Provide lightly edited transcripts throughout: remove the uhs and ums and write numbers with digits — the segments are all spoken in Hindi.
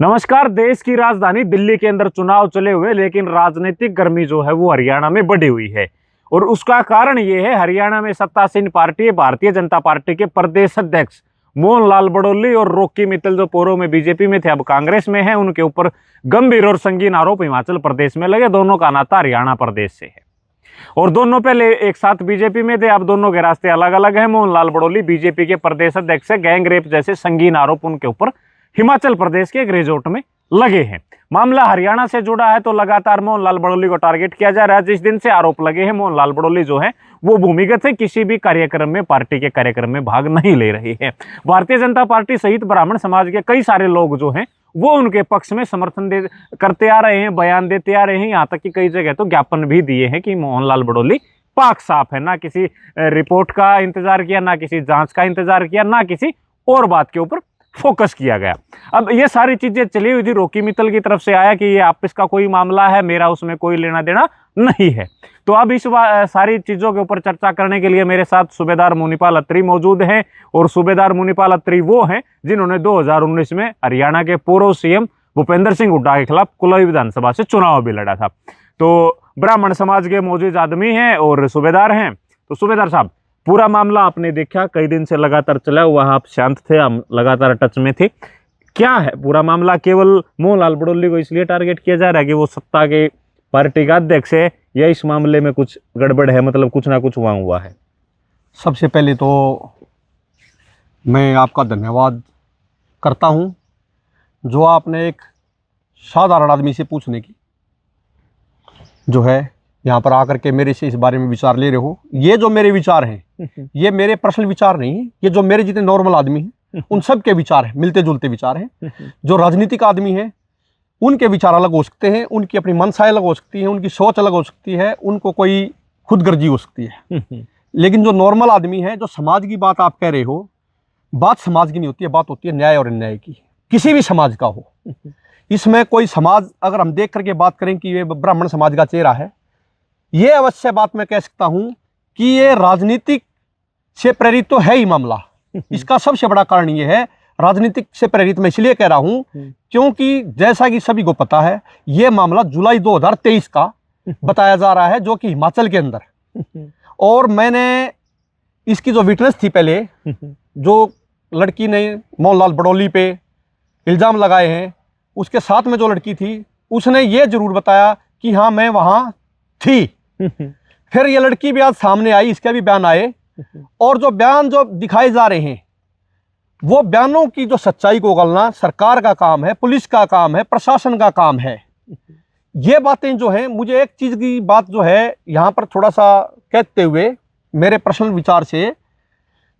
नमस्कार। देश की राजधानी दिल्ली के अंदर चुनाव चले हुए, लेकिन राजनीतिक गर्मी जो है वो हरियाणा में बढ़ी हुई है। और उसका कारण ये है, हरियाणा में सत्तासीन पार्टी भारतीय जनता पार्टी के प्रदेश अध्यक्ष मोहन लाल बड़ौली और रॉकी मित्तल, जो पूर्व में बीजेपी में थे अब कांग्रेस में है, उनके ऊपर गंभीर और संगीन आरोप हिमाचल प्रदेश में लगे। दोनों का नाता हरियाणा प्रदेश से है और दोनों पहले एक साथ बीजेपी में थे, अब दोनों के रास्ते अलग अलग है। मोहन लाल बड़ौली बीजेपी के प्रदेश अध्यक्ष है। गैंग रेप जैसे संगीन आरोप उनके ऊपर हिमाचल प्रदेश के एक रिजॉर्ट में लगे हैं। मामला हरियाणा से जुड़ा है तो लगातार मोहन लाल बड़ौली को टारगेट किया जा रहा है। जिस दिन से आरोप लगे हैं, मोहन लाल बड़ौली जो है वो भूमिगत है, किसी भी कार्यक्रम में, पार्टी के कार्यक्रम में भाग नहीं ले रही है। भारतीय जनता पार्टी सहित ब्राह्मण समाज के कई सारे लोग जो हैं वो उनके पक्ष में समर्थन करते आ रहे हैं, बयान देते आ रहे हैं। यहाँ तक कि कई जगह तो ज्ञापन भी दिए हैं कि मोहन लाल बड़ौली पाक साफ है। ना किसी रिपोर्ट का इंतजार किया, ना किसी जांच का इंतजार किया, ना किसी और बात के ऊपर फोकस किया गया। अब ये सारी चीजें चली हुई थी। रॉकी मित्तल की तरफ से आया कि ये आपस का कोई मामला है, मेरा उसमें कोई लेना देना नहीं है। तो अब इस सारी चीजों के ऊपर चर्चा करने के लिए मेरे साथ सूबेदार मुनीपाल अत्री मौजूद हैं। और सूबेदार मुनीपाल अत्री वो हैं जिन्होंने 2019 में हरियाणा के पूर्व सीएम भूपेंद्र सिंह हुड्डा के खिलाफ कुल्लू विधानसभा से चुनाव भी लड़ा था। तो ब्राह्मण समाज के मौजूद आदमी हैं और सूबेदार हैं। तो सूबेदार साहब, पूरा मामला आपने देखा, कई दिन से लगातार चला हुआ, आप शांत थे, हम लगातार टच में थे। क्या है पूरा मामला? केवल मोहन लाल बड़ौली को इसलिए टारगेट किया जा रहा है कि वो सत्ता के पार्टी का अध्यक्ष है, या इस मामले में कुछ गड़बड़ है, मतलब कुछ ना कुछ वहाँ हुआ है? सबसे पहले तो मैं आपका धन्यवाद करता हूँ जो आपने एक साधारण आदमी से पूछने की जो है यहाँ पर आकर के मेरे से इस बारे में विचार ले रहे हो। ये जो मेरे विचार हैं ये मेरे पर्सनल विचार नहीं है, ये जो मेरे जितने नॉर्मल आदमी हैं उन सब के विचार हैं, मिलते जुलते विचार हैं। जो राजनीतिक आदमी हैं उनके विचार अलग हो सकते हैं, उनकी अपनी मनसाएं अलग हो सकती हैं, उनकी सोच अलग हो सकती है, उनको कोई खुदगर्जी हो सकती है। लेकिन जो नॉर्मल आदमी है, जो समाज की बात आप कह रहे हो, बात समाज की नहीं होती है, बात होती है न्याय और अन्याय की, किसी भी समाज का हो। इसमें कोई समाज अगर हम देख करके बात करें कि ये ब्राह्मण समाज का चेहरा है, ये अवश्य बात मैं कह सकता हूं कि ये राजनीतिक से प्रेरित तो है ही मामला। इसका सबसे बड़ा कारण ये है, राजनीतिक से प्रेरित मैं इसलिए कह रहा हूं क्योंकि जैसा कि सभी को पता है ये मामला जुलाई 2023 का बताया जा रहा है, जो कि हिमाचल के अंदर। और मैंने इसकी जो विटनेस थी पहले, जो लड़की ने मोहन लाल बड़ौली पे इल्ज़ाम लगाए हैं, उसके साथ में जो लड़की थी उसने ये जरूर बताया कि हाँ मैं वहाँ थी। फिर ये लड़की भी आज सामने आई, इसके भी बयान आए, और जो बयान जो दिखाए जा रहे हैं वो बयानों की जो सच्चाई को उगलना सरकार का काम है, पुलिस का काम है, प्रशासन का काम है। ये बातें जो हैं, मुझे एक चीज़ की बात जो है यहाँ पर थोड़ा सा कहते हुए, मेरे पर्सनल विचार से,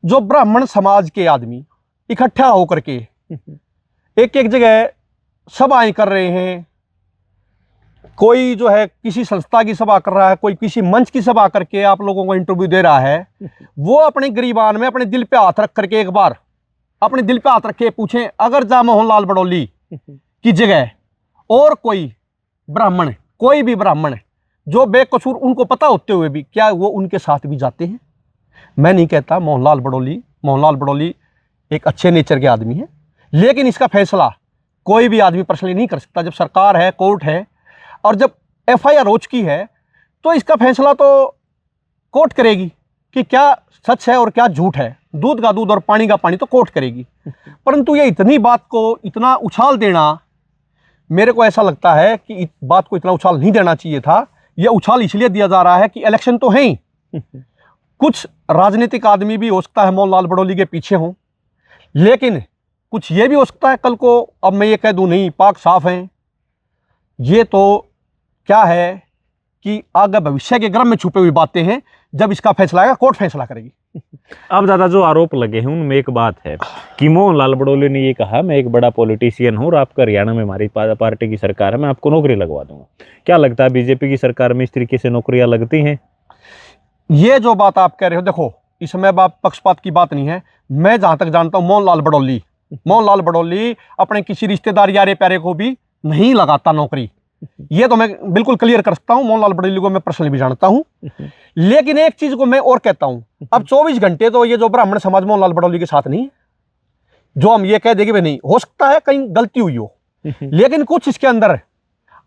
जो ब्राह्मण समाज के आदमी इकट्ठा होकर के एक एक जगह सभाएं कर रहे हैं, कोई जो है किसी संस्था की सभा कर रहा है, कोई किसी मंच की सभा करके आप लोगों को इंटरव्यू दे रहा है, वो अपने गरीबान में अपने दिल पे हाथ रख करके एक बार अपने दिल पे हाथ रख के पूछें, अगर जा मोहन लाल बड़ौली की जगह और कोई ब्राह्मण, कोई भी ब्राह्मण जो बेकसूर, उनको पता होते हुए भी, क्या वो उनके साथ भी जाते हैं? मैं नहीं कहता मोहन लाल बड़ौली एक अच्छे नेचर के आदमी है, लेकिन इसका फैसला कोई भी आदमी पर्सनली नहीं कर सकता। जब सरकार है, कोर्ट है, और जब एफआईआर हो चुकी है तो इसका फैसला तो कोर्ट करेगी कि क्या सच है और क्या झूठ है। दूध का दूध और पानी का पानी तो कोर्ट करेगी। परंतु ये इतनी बात को इतना उछाल देना, मेरे को ऐसा लगता है कि इस बात को इतना उछाल नहीं देना चाहिए था। यह उछाल इसलिए दिया जा रहा है कि इलेक्शन तो है ही, कुछ राजनीतिक आदमी भी हो सकता है मोहन लाल बड़ौली के पीछे हों, लेकिन कुछ ये भी हो सकता है कल को, अब मैं ये कह दूं नहीं पाक साफ हैं। ये तो क्या है कि आगे भविष्य के गर्भ में छुपे हुई बातें हैं, जब इसका फैसला आएगा कोर्ट फैसला करेगी। अब दादा, जो आरोप लगे हैं उनमें एक बात है कि मोहन लाल बड़ौली ने ये कहा, मैं एक बड़ा पॉलिटिशियन हूँ और आपका हरियाणा में हमारी पार्टी की सरकार है, मैं आपको नौकरी लगवा दूंगा। क्या लगता है बीजेपी की सरकार में इस तरीके से नौकरियां लगती हैं? ये जो बात आप कह रहे हो, देखो इसमें बात पक्षपात की बात नहीं है। मैं जहां तक जानता हूँ मोहन लाल बड़ौली अपने किसी रिश्तेदार यारे प्यारे को भी नहीं लगाता नौकरी। ये तो मैं बिल्कुल क्लियर कर सकता हूं। मोहन लाल बड़ौली को मैं पर्सनली भी जानता हूं। लेकिन एक चीज को मैं और कहता हूं, अब 24 घंटे तो ये जो ब्राह्मण समाज मोहन लाल बड़ौली के साथ नहीं, जो हम ये कह देंगे भी नहीं, हो सकता है कहीं गलती हुई हो, लेकिन कुछ इसके अंदर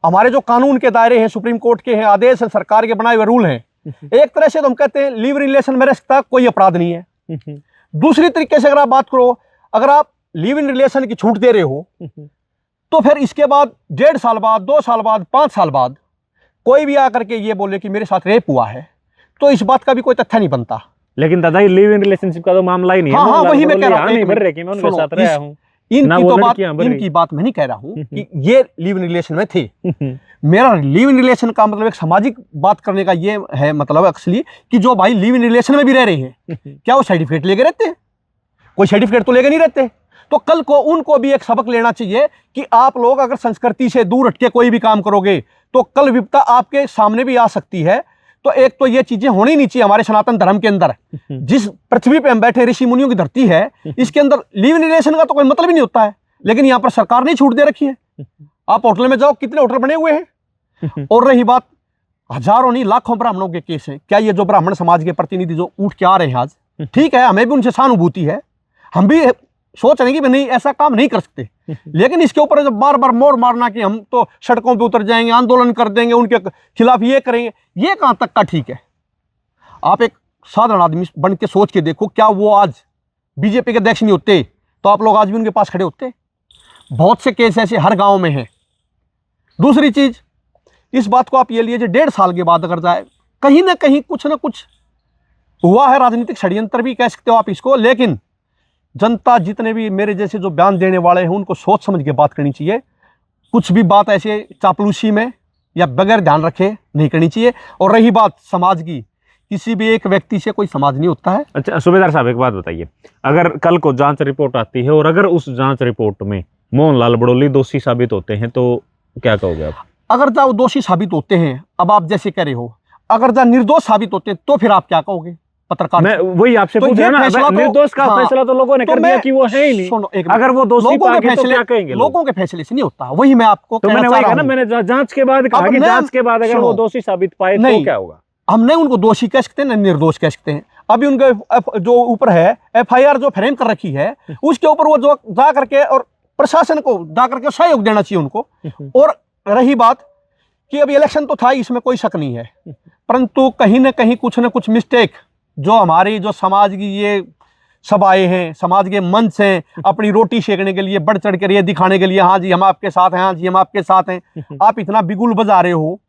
हमारे जो कानून के दायरे हैं, सुप्रीम कोर्ट के हैं, आदेश हैं, सरकार के बनाए हुए रूल हैं, एक तरह से तो हम कहते हैं लिव इन रिलेशन में रहता कोई अपराध नहीं है। दूसरी तरीके से अगर आप बात करो, अगर आप लिव इन रिलेशन की छूट दे रहे हो तो फिर इसके बाद 1.5 साल बाद, 2 साल बाद, 5 साल बाद कोई भी आकर के ये बोले कि मेरे साथ रेप हुआ है, तो इस बात का भी कोई तथ्य नहीं बनता। लेकिन दादा, ये लिव इन रिलेशनशिप का तो मामला ही नहीं है। हाँ, वही मैं कह रहा हूँ, नहीं भर रहे कि मैं उनके साथ रहा हूँ। इनकी बात मैं नहीं कह रहा हूँ कि ये लिव इन रिलेशन में थे। मेरा लिव इन रिलेशन का मतलब एक सामाजिक बात करने का ये है, मतलब एक्चुअली कि जो भाई लिव इन रिलेशन में भी रह रहे हैं, क्या वो सर्टिफिकेट लेके रहते हैं? कोई सर्टिफिकेट तो लेके नहीं रहते। तो कल को उनको भी एक सबक लेना चाहिए कि आप लोग अगर संस्कृति से दूर हटके कोई भी काम करोगे तो कल विपदा आपके सामने भी आ सकती है। तो एक तो ये चीजें होनी नहीं चाहिए हमारे सनातन धर्म के अंदर। जिस पृथ्वी पे हम बैठे, ऋषि मुनियों की धरती है, इसके अंदर लिव इन रिलेशन का तो कोई मतलब ही नहीं होता है। लेकिन यहाँ पर सरकार ने छूट दे रखी है। आप होटल में जाओ, कितने होटल बने हुए हैं। और रही बात, हजारों नहीं लाखों ब्राह्मणों के केस हैं। क्या ये जो ब्राह्मण समाज के प्रतिनिधि जो उठ के आ रहे हैं आज, ठीक है, हमें भी उनसे सहानुभूति है, हम भी सोच रहे हैं कि नहीं ऐसा काम नहीं कर सकते, लेकिन इसके ऊपर जब बार बार मोड़ मारना कि हम तो सड़कों पे उतर जाएंगे, आंदोलन कर देंगे, उनके खिलाफ ये करेंगे, ये कहाँ तक का ठीक है? आप एक साधारण आदमी बन के सोच के देखो, क्या वो आज बीजेपी के अध्यक्ष नहीं होते तो आप लोग आज भी उनके पास खड़े होते? बहुत से केस ऐसे हर गांव में हैं। दूसरी चीज, इस बात को आप ये लीजिए, 1.5 साल के बाद अगर जाए, कहीं ना कहीं कुछ ना कुछ हुआ है, राजनीतिक षड्यंत्र भी कह सकते हो आप इसको। लेकिन जनता, जितने भी मेरे जैसे जो बयान देने वाले हैं, उनको सोच समझ के बात करनी चाहिए। कुछ भी बात ऐसे चापलूसी में या बगैर ध्यान रखे नहीं करनी चाहिए। और रही बात समाज की, किसी भी एक व्यक्ति से कोई समाज नहीं होता है। अच्छा सूबेदार साहब, एक बात बताइए, अगर कल को जांच रिपोर्ट आती है और अगर उस जांच रिपोर्ट में मोहनलाल बड़ौली दोषी साबित होते हैं तो क्या कहोगे आप? अगर जब दोषी साबित होते हैं, अब आप जैसे कह रहे हो, अगर जब निर्दोष साबित होते हैं तो फिर आप क्या कहोगे? पत्रकार, मैं वही आपसे पूछ रहा हूं, निर्दोष का फैसला तो लोगों ने कर दिया कि वो है ही नहीं। अगर वो दोषी पाए तो क्या कहेंगे? लोगों के फैसले से नहीं होता। वही मैं आपको तो मैंने वही कहा ना, मैंने जांच के बाद कहा कि जांच के बाद अगर वो दोषी साबित पाए तो क्या होगा? हम नहीं उनको दोषी कह सकते हैं, निर्दोष कह सकते हैं। अभी उनके जो ऊपर है FIR जो फ्रेम कर रखी है, उसके ऊपर वो जो जा करके और प्रशासन को जा करके सहयोग देना चाहिए उनको। और रही बात कि अभी इलेक्शन तो था, इसमें कोई शक नहीं है, परंतु कहीं ना कहीं कुछ ना कुछ मिस्टेक जो हमारी जो समाज की ये सभाएं हैं, समाज के मंच हैं, अपनी रोटी सेकने के लिए, बढ़ चढ़ कर ये दिखाने के लिए, हाँ जी हम आपके साथ हैं, हाँ जी हम आपके साथ हैं, आप इतना बिगुल बजा रहे हो।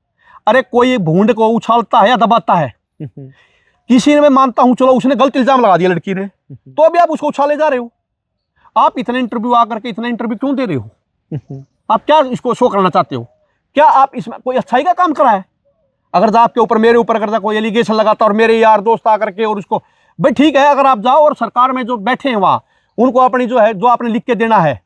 अरे कोई भूंड को उछालता है या दबाता है? किसी ने, मैं मानता हूं, चलो उसने गलत इल्जाम लगा दिया लड़की ने, तो अभी आप उसको उछाले जा रहे हो। आप इतने इंटरव्यू आकर के इतना इंटरव्यू क्यों दे रहे हो? आप क्या इसको शो करना चाहते हो? क्या आप इसमें कोई अच्छाई का काम करा है? अगर आपके ऊपर, मेरे ऊपर अगर कोई एलिगेशन लगाता और मेरे यार दोस्त आकर के और उसको, भाई ठीक है, अगर आप जाओ और सरकार में जो बैठे हैं वहां, उनको अपनी जो है, जो आपने लिख के देना है,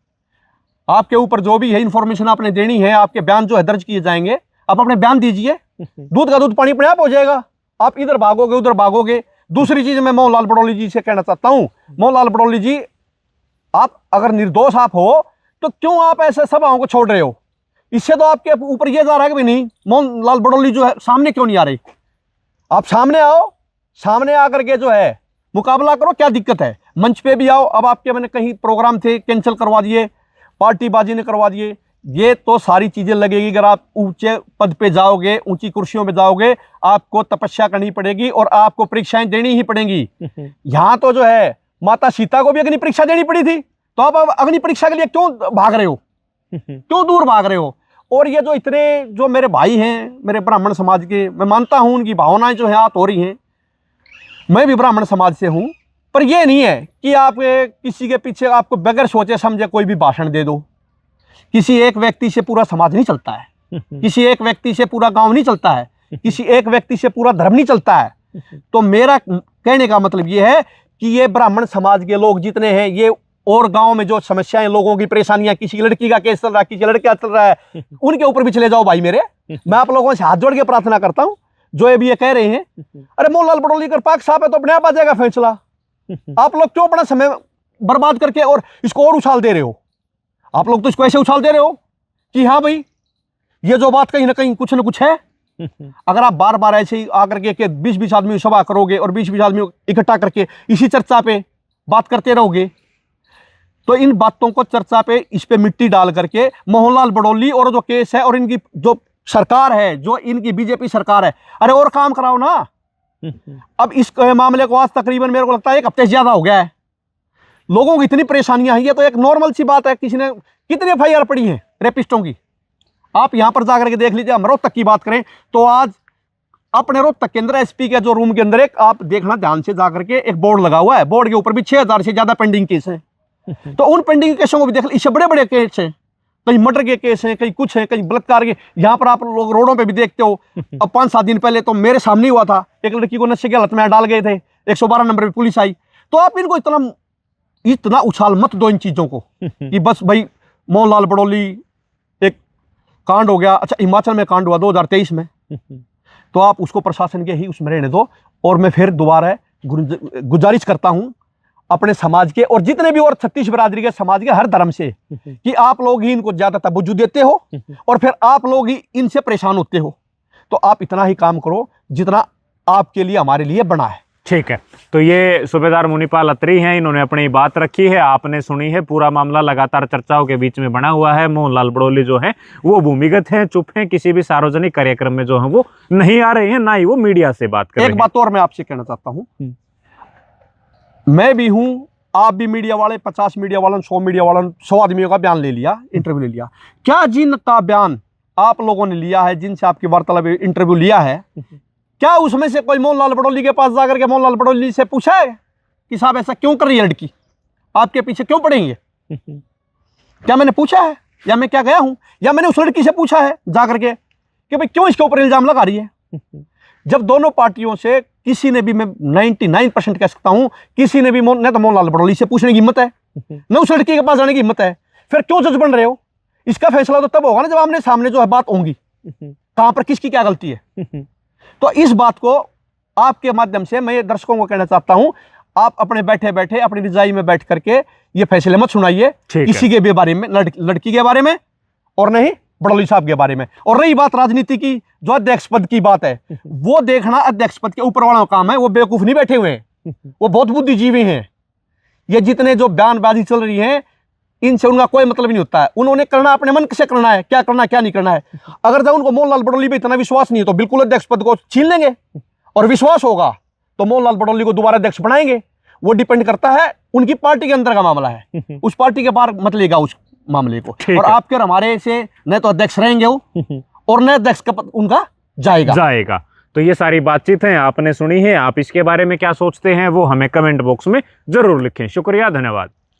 आपके ऊपर जो भी है इंफॉर्मेशन आपने देनी है, आपके बयान जो है दर्ज किए जाएंगे, आप अपने बयान दीजिए। दूध का दूध पानी अपने आप हो जाएगा। आप इधर भागोगे उधर भागोगे। दूसरी चीज मैं मोहनलाल बड़ौली जी से कहना चाहता हूं, मोहनलाल बड़ौली जी, आप अगर निर्दोष आप हो तो क्यों आप ऐसे सभाओं को छोड़ रहे हो? इससे तो आपके ऊपर ये जा रहा है कि नहीं, मोहनलाल बड़ौली जो है सामने क्यों नहीं आ रही? आप सामने आओ, सामने आकर के जो है मुकाबला करो, क्या दिक्कत है? मंच पे भी आओ। अब आपके मैंने कहीं प्रोग्राम थे, कैंसिल करवा दिए, पार्टीबाजी ने करवा दिए। ये तो सारी चीजें लगेगी। अगर आप ऊंचे पद पे जाओगे, ऊंची कुर्सियों पे जाओगे, आपको तपस्या करनी पड़ेगी और आपको परीक्षाएं देनी ही पड़ेंगी। यहाँ तो जो है माता सीता को भी अग्नि परीक्षा देनी पड़ी थी, तो आप अग्नि परीक्षा के लिए क्यों भाग रहे हो? क्यों दूर भाग रहे हो? और ये जो इतने जो मेरे भाई हैं, मेरे ब्राह्मण समाज के, मैं मानता हूं उनकी भावनाएं जो है हाथ हो रही हैं, मैं भी ब्राह्मण समाज से हूं, पर ये नहीं है कि आप किसी के पीछे आपको बगैर सोचे समझे कोई भी भाषण दे दो। किसी एक व्यक्ति से पूरा समाज नहीं चलता है, किसी एक व्यक्ति से पूरा गांव नहीं चलता है, किसी एक व्यक्ति से पूरा धर्म नहीं चलता है। तो मेरा कहने का मतलब ये है कि ये ब्राह्मण समाज के लोग जितने हैं, ये और गांव में जो समस्याएं, लोगों की परेशानियां, किसी लड़की का केस चल रहा है, किसी लड़के का चल रहा है, उनके ऊपर भी चले जाओ भाई मेरे। मैं आप लोगों से हाथ जोड़ के प्रार्थना करता हूं, जो ये भी ये कह रहे हैं, अरे मोहनलाल बड़ौली का पाक साहब है तो अपने आप आ जाएगा फैसला। आप लोग क्यों अपना समय बर्बाद करके और इसको और उछाल दे रहे हो? आप लोग तो इसको ऐसे उछाल दे रहे हो कि हाँ भाई ये जो बात कहीं ना कहीं कुछ ना कुछ है। अगर आप बार बार ऐसे ही आकर के 20-20 आदमी सभा करोगे और 20-20 आदमी इकट्ठा करके इसी चर्चा पे बात करते रहोगे, तो इन बातों को चर्चा पे इस पे मिट्टी डाल करके मोहनलाल बड़ौली और जो केस है और इनकी जो सरकार है, जो इनकी बीजेपी सरकार है, अरे और काम कराओ ना। अब इस मामले को आज तकरीबन मेरे को लगता है 1 हफ्ते से ज्यादा हो गया है। लोगों की इतनी परेशानियां हैं, ये तो एक नॉर्मल सी बात है। किसी ने कितनी FIR पड़ी है रेपिस्टों की, आप यहां पर जाकर के देख लीजिए। हम रोहतक की बात करें तो आज अपने रोहतक के अंदर SP के जो रूम के अंदर एक आप देखना ध्यान से जाकर के एक बोर्ड लगा हुआ है, बोर्ड के ऊपर भी 6000 से ज्यादा पेंडिंग केस हैं। तो उन पेंडिंग केसों को भी देख लीजिए, इससे बड़े बड़े केस हैं, कहीं मर्डर के केस हैं, कहीं कुछ है, कहीं बलात्कार के। यहाँ पर आप लोग रोडों पे भी देखते हो। अब 5-7 दिन पहले तो मेरे सामने हुआ था, एक लड़की को नशे की हालत में डाल गए थे, 112 नंबर पे पुलिस आई। तो आप इनको इतना उछाल मत दो इन चीजों को कि बस भाई मोहनलाल बड़ौली एक कांड हो गया। अच्छा, हिमाचल में कांड हुआ 2023 में, तो आप उसको प्रशासन के ही उसमें रहने दो। और मैं फिर दोबारा गुजारिश करता हूं अपने समाज के और जितने भी और 36 बिरादरी के समाज के हर धर्म से कि आप लोग ही इनको ज्यादा तवज्जो देते हो और फिर आप लोग ही इनसे परेशान होते हो। तो आप इतना ही काम करो जितना आपके लिए हमारे लिए बना है। ठीक है, तो ये सूबेदार मुनीपाल अत्री हैं, इन्होंने अपनी बात रखी है, आपने सुनी है। पूरा मामला लगातार चर्चाओं के बीच में बना हुआ है। मोहनलाल बड़ौली जो हैं वो भूमिगत हैं, चुप हैं, किसी भी सार्वजनिक कार्यक्रम में जो है वो नहीं आ रहे हैं, ना ही वो मीडिया से बात कर रहे हैं। एक बात और मैं आपसे कहना चाहता हूं, मैं भी हूं, आप भी मीडिया वाले, 50 मीडिया वालों, 100 मीडिया वालों, 100 आदमियों का बयान ले लिया, इंटरव्यू ले लिया। क्या जिनका बयान आप लोगों ने लिया है, जिनसे आपकी वार्तालाप इंटरव्यू लिया है, क्या उसमें से कोई मोहनलाल बड़ौली के पास जाकर के मोहनलाल बड़ौली से पूछा है कि साहब ऐसा क्यों कर रही है लड़की, आपके पीछे क्यों पड़ेंगे? क्या मैंने पूछा है, या मैं क्या गया हूं, या मैंने उस लड़की से पूछा है जाकर के कि भाई क्यों इसके ऊपर इल्जाम लगा रही है? जब दोनों पार्टियों से किसी ने भी, मैं 99% कह सकता हूं, किसी ने भी न तो मोहनलाल बड़ौली से पूछने की हिम्मत है, न उस लड़की के पास जाने की हिम्मत है, फिर क्यों जज बन रहे हो? इसका फैसला तो तब होगा ना जब आमने सामने जो है बात होंगी, कहां पर किसकी क्या गलती है। तो इस बात को आपके माध्यम से मैं दर्शकों को कहना चाहता हूं, आप अपने बैठे बैठे अपनी रजाई में बैठ करके ये फैसले मत सुनाइए किसी के भी बारे में, लड़की के बारे में और नहीं बड़ौली साहब के बारे में। और रही बात राजनीति की, जो अध्यक्ष पद की बात है, वो देखना अध्यक्ष पद के ऊपर वाला काम है। वो बेवकूफ नहीं बैठे हुए हैं, वो बहुत बुद्धिजीवी हैं। ये जितने जो बयानबाजी चल रही है, इनसे उनका कोई मतलब नहीं होता है। उन्होंने करना अपने मन से करना है, क्या करना है क्या नहीं करना है। अगर जब उनको मोहनलाल बड़ौली पे इतना विश्वास नहीं है तो बिल्कुल अध्यक्ष पद को छीन लेंगे, और विश्वास होगा तो मोहनलाल बड़ौली को दोबारा अध्यक्ष बनाएंगे। वो डिपेंड करता है, उनकी पार्टी के अंदर का मामला है, उस पार्टी के बाहर मत लेगा उस मामले को। और आपके और हमारे से न तो अध्यक्ष रहेंगे वो और न अध्यक्ष का उनका जाएगा। तो ये सारी बातचीत है, आपने सुनी है। आप इसके बारे में क्या सोचते हैं वो हमें कमेंट बॉक्स में जरूर लिखें। शुक्रिया, धन्यवाद।